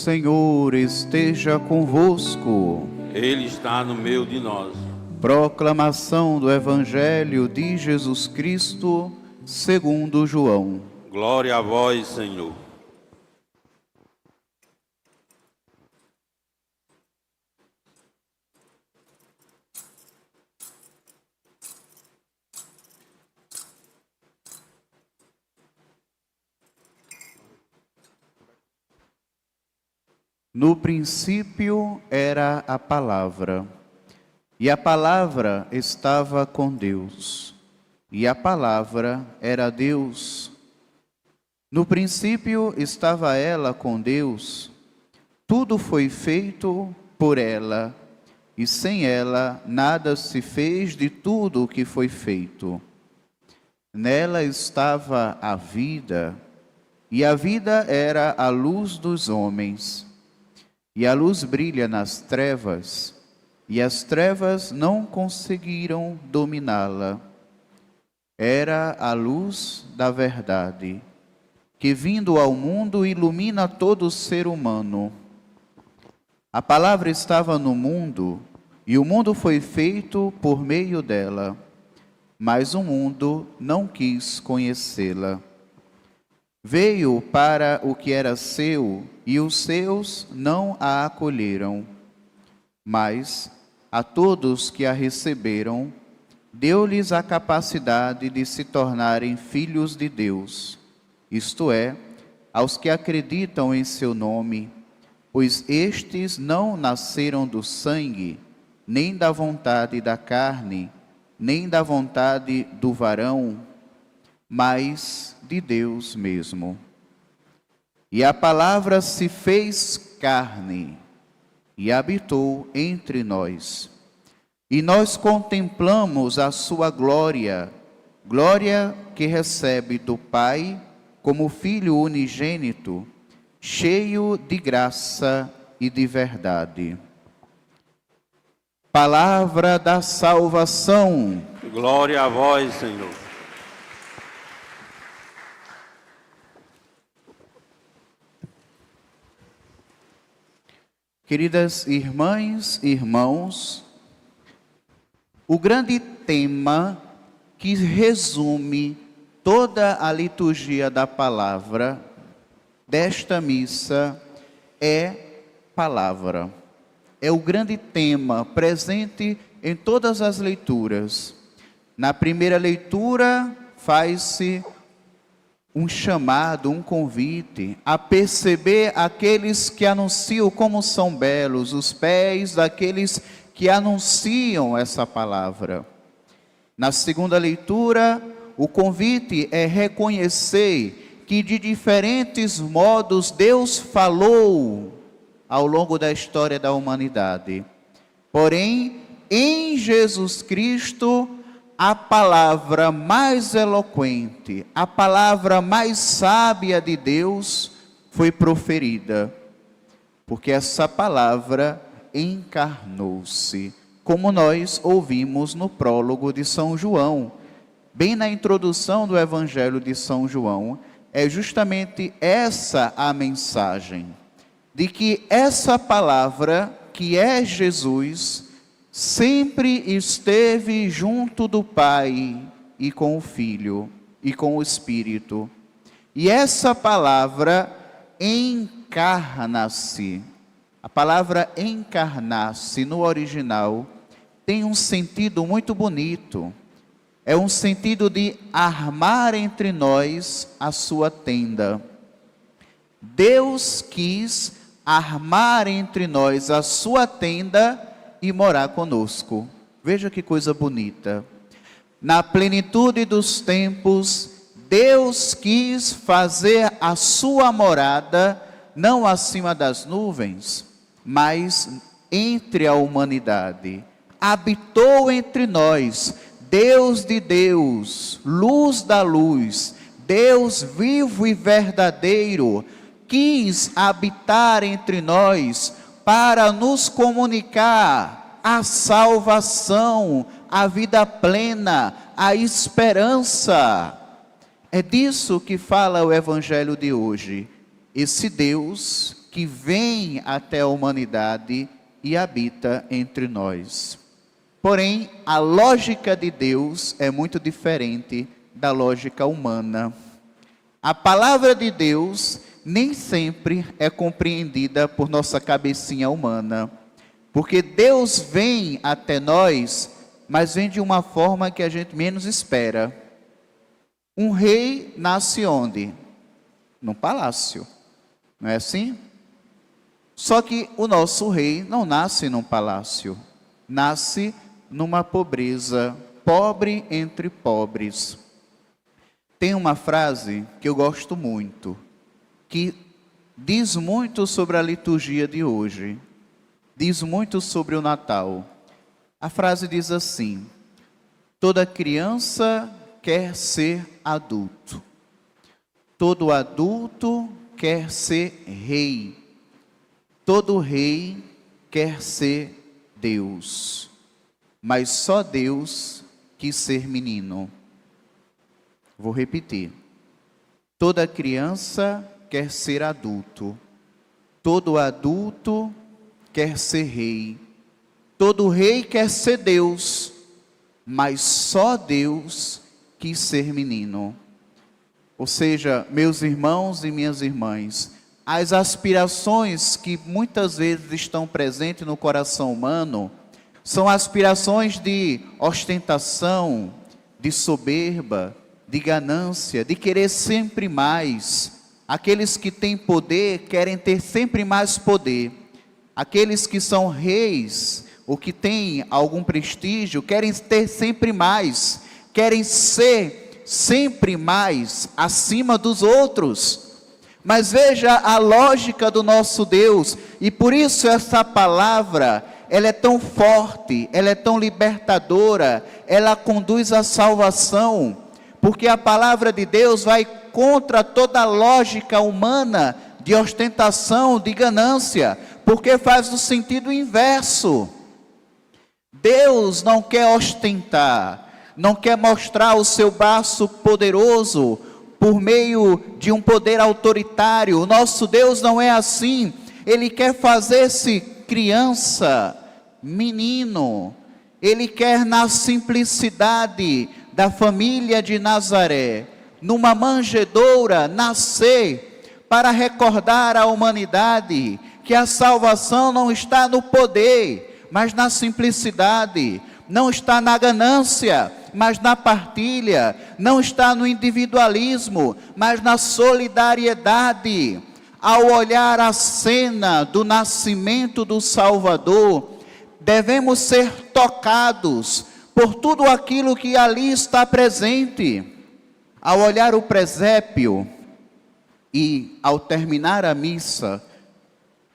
Senhor esteja convosco. Ele está no meio de nós. Proclamação do Evangelho de Jesus Cristo, segundo João. Glória a vós, Senhor. No princípio era a palavra, e a palavra estava com Deus, e a palavra era Deus. No princípio estava ela com Deus. Tudo foi feito por ela, e sem ela nada se fez de tudo o que foi feito. Nela estava a vida, e a vida era a luz dos homens. E a luz brilha nas trevas, e as trevas não conseguiram dominá-la. Era a luz da verdade, que vindo ao mundo ilumina todo ser humano. A palavra estava no mundo, e o mundo foi feito por meio dela, mas o mundo não quis conhecê-la. Veio para o que era seu, e os seus não a acolheram. Mas a todos que a receberam, deu-lhes a capacidade de se tornarem filhos de Deus, isto é, aos que acreditam em seu nome, pois estes não nasceram do sangue, nem da vontade da carne, nem da vontade do varão, mas de Deus mesmo. E a palavra se fez carne e habitou entre nós. E nós contemplamos a sua glória, glória que recebe do Pai como Filho unigênito, cheio de graça e de verdade. Palavra da salvação. Glória a vós, Senhor. Queridas irmãs e irmãos, o grande tema que resume toda a liturgia da palavra desta missa é palavra. É o grande tema presente em todas as leituras. Na primeira leitura faz-se um chamado, um convite a perceber aqueles que anunciam como são belos os pés daqueles que anunciam essa palavra. Na segunda leitura, o convite é reconhecer que de diferentes modos Deus falou ao longo da história da humanidade. Porém, em Jesus Cristo, a palavra mais eloquente, a palavra mais sábia de Deus foi proferida, porque essa palavra encarnou-se, como nós ouvimos no prólogo de São João. Bem na introdução do Evangelho de São João, é justamente essa a mensagem, de que essa palavra, que é Jesus, sempre esteve junto do Pai e com o Filho e com o Espírito. E essa palavra encarna-se. A palavra encarnar-se no original tem um sentido muito bonito. É um sentido de armar entre nós a sua tenda. Deus quis armar entre nós a sua tenda e morar conosco. Veja que coisa bonita. Na plenitude dos tempos, Deus quis fazer a sua morada, não acima das nuvens, mas entre a humanidade. Habitou entre nós, Deus de Deus, luz da luz, Deus vivo e verdadeiro, quis habitar entre nós para nos comunicar a salvação, a vida plena, a esperança. É disso que fala o Evangelho de hoje. Esse Deus que vem até a humanidade e habita entre nós. Porém, a lógica de Deus é muito diferente da lógica humana. A palavra de Deus nem sempre é compreendida por nossa cabecinha humana, porque Deus vem até nós, mas vem de uma forma que a gente menos espera. Um rei nasce onde? Num palácio, não é assim? Só que o nosso rei não nasce num palácio, nasce numa pobreza, pobre entre pobres. Tem uma frase que eu gosto muito, que diz muito sobre a liturgia de hoje, diz muito sobre o Natal. A frase diz assim: toda criança quer ser adulto, todo adulto quer ser rei, todo rei quer ser Deus, mas só Deus quis ser menino. Vou repetir. Toda criança quer ser adulto, todo adulto quer ser rei, todo rei quer ser Deus, mas só Deus quis ser menino. Ou seja, meus irmãos e minhas irmãs, as aspirações que muitas vezes estão presentes no coração humano são aspirações de ostentação, de soberba, de ganância, de querer sempre mais. Aqueles que têm poder querem ter sempre mais poder. Aqueles que são reis ou que têm algum prestígio querem ter sempre mais, querem ser sempre mais acima dos outros. Mas veja a lógica do nosso Deus, e por isso essa palavra, ela é tão forte, ela é tão libertadora, ela conduz à salvação, porque a palavra de Deus vai contra toda a lógica humana de ostentação, de ganância, porque faz o sentido inverso. Deus não quer ostentar, não quer mostrar o seu braço poderoso por meio de um poder autoritário. O nosso Deus não é assim. Ele quer fazer-se criança, menino. Ele quer na simplicidade da família de Nazaré, numa manjedoura, nascer para recordar à humanidade que a salvação não está no poder, mas na simplicidade, não está na ganância, mas na partilha, não está no individualismo, mas na solidariedade. Ao olhar a cena do nascimento do Salvador, devemos ser tocados por tudo aquilo que ali está presente. Ao olhar o presépio e ao terminar a missa,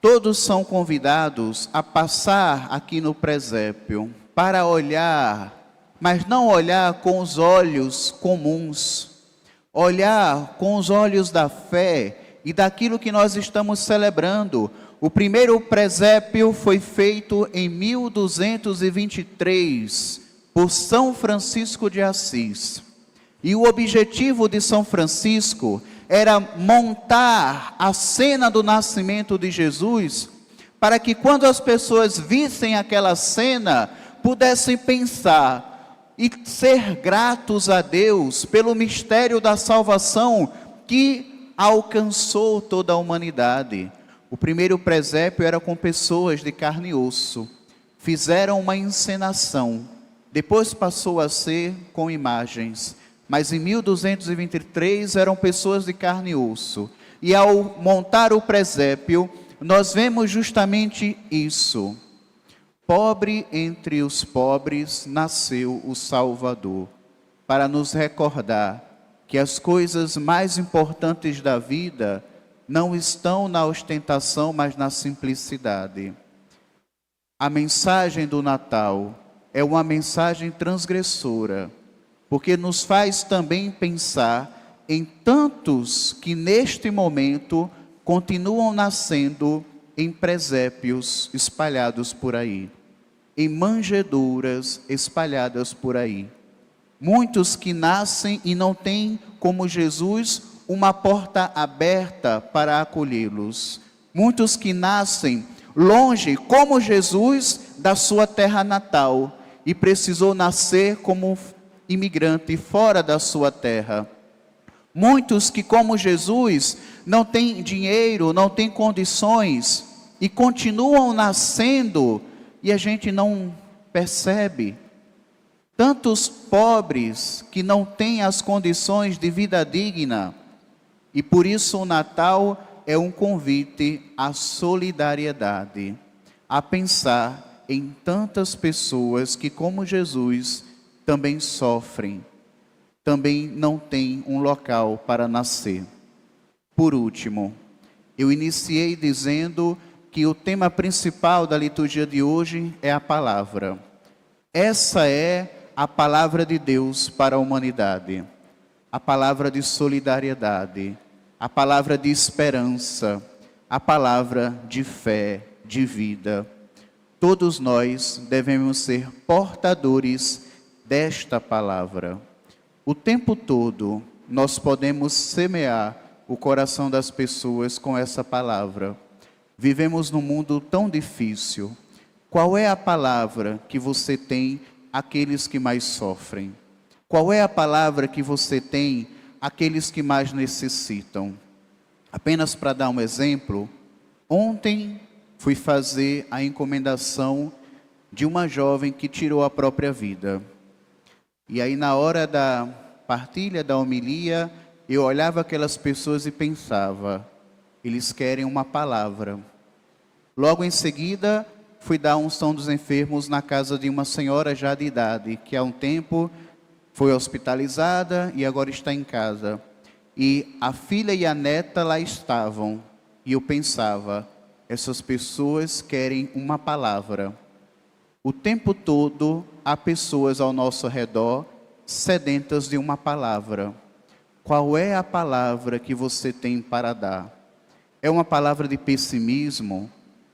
todos são convidados a passar aqui no presépio para olhar, mas não olhar com os olhos comuns, olhar com os olhos da fé e daquilo que nós estamos celebrando. O primeiro presépio foi feito em 1223 por São Francisco de Assis. E o objetivo de São Francisco era montar a cena do nascimento de Jesus, para que quando as pessoas vissem aquela cena, pudessem pensar e ser gratos a Deus pelo mistério da salvação que alcançou toda a humanidade. O primeiro presépio era com pessoas de carne e osso. Fizeram uma encenação. Depois passou a ser com imagens. Mas em 1223 eram pessoas de carne e osso. E ao montar o presépio, nós vemos justamente isso. Pobre entre os pobres nasceu o Salvador, para nos recordar que as coisas mais importantes da vida não estão na ostentação, mas na simplicidade. A mensagem do Natal é uma mensagem transgressora, porque nos faz também pensar em tantos que neste momento continuam nascendo em presépios espalhados por aí, em manjedouras espalhadas por aí. Muitos que nascem e não têm, como Jesus, uma porta aberta para acolhê-los. muitos que nascem longe, como Jesus, da sua terra natal e precisou nascer como imigrante fora da sua terra. Muitos que, como Jesus, não têm dinheiro, não têm condições e continuam nascendo e a gente não percebe. Tantos pobres que não têm as condições de vida digna. E por isso o Natal é um convite à solidariedade, a pensar em tantas pessoas que, como Jesus, também sofrem, também não têm um local para nascer. Por último, eu iniciei dizendo que o tema principal da liturgia de hoje é a palavra. Essa é a palavra de Deus para a humanidade, a palavra de solidariedade, a palavra de esperança, a palavra de fé, de vida. Todos nós devemos ser portadores desta palavra. O tempo todo nós podemos semear o coração das pessoas com essa palavra. Vivemos num mundo tão difícil. Qual é a palavra que você tem àqueles que mais sofrem? Qual é a palavra que você tem àqueles que mais necessitam? Apenas para dar um exemplo, ontem fui fazer a encomendação de uma jovem que tirou a própria vida. E aí, na hora da partilha, da homilia, eu olhava aquelas pessoas e pensava, eles querem uma palavra. Logo em seguida, fui dar a unção dos enfermos na casa de uma senhora já de idade, que há um tempo foi hospitalizada e agora está em casa. E a filha e a neta lá estavam. E eu pensava, essas pessoas querem uma palavra. O tempo todo há pessoas ao nosso redor sedentas de uma palavra. Qual é a palavra que você tem para dar? É uma palavra de pessimismo?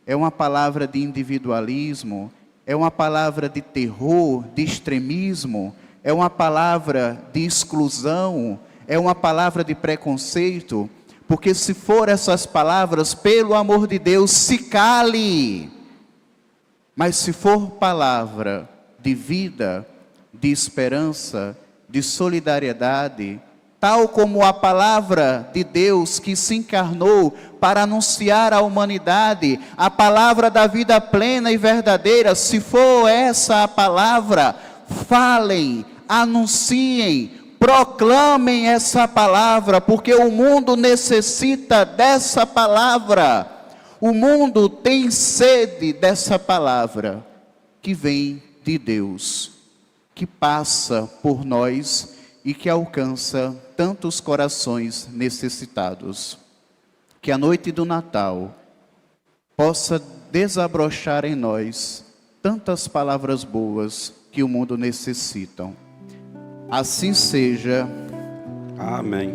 É uma palavra de individualismo? É uma palavra de terror, de extremismo? É uma palavra de exclusão? É uma palavra de preconceito? Porque se for essas palavras, pelo amor de Deus, se cale. Mas se for palavra de vida, de esperança, de solidariedade, tal como a palavra de Deus que se encarnou para anunciar à humanidade a palavra da vida plena e verdadeira, se for essa a palavra, falem, anunciem, proclamem essa palavra, porque o mundo necessita dessa palavra. O mundo tem sede dessa palavra que vem de Deus, que passa por nós e que alcança tantos corações necessitados. Que a noite do Natal possa desabrochar em nós tantas palavras boas que o mundo necessita. Assim seja. Amém.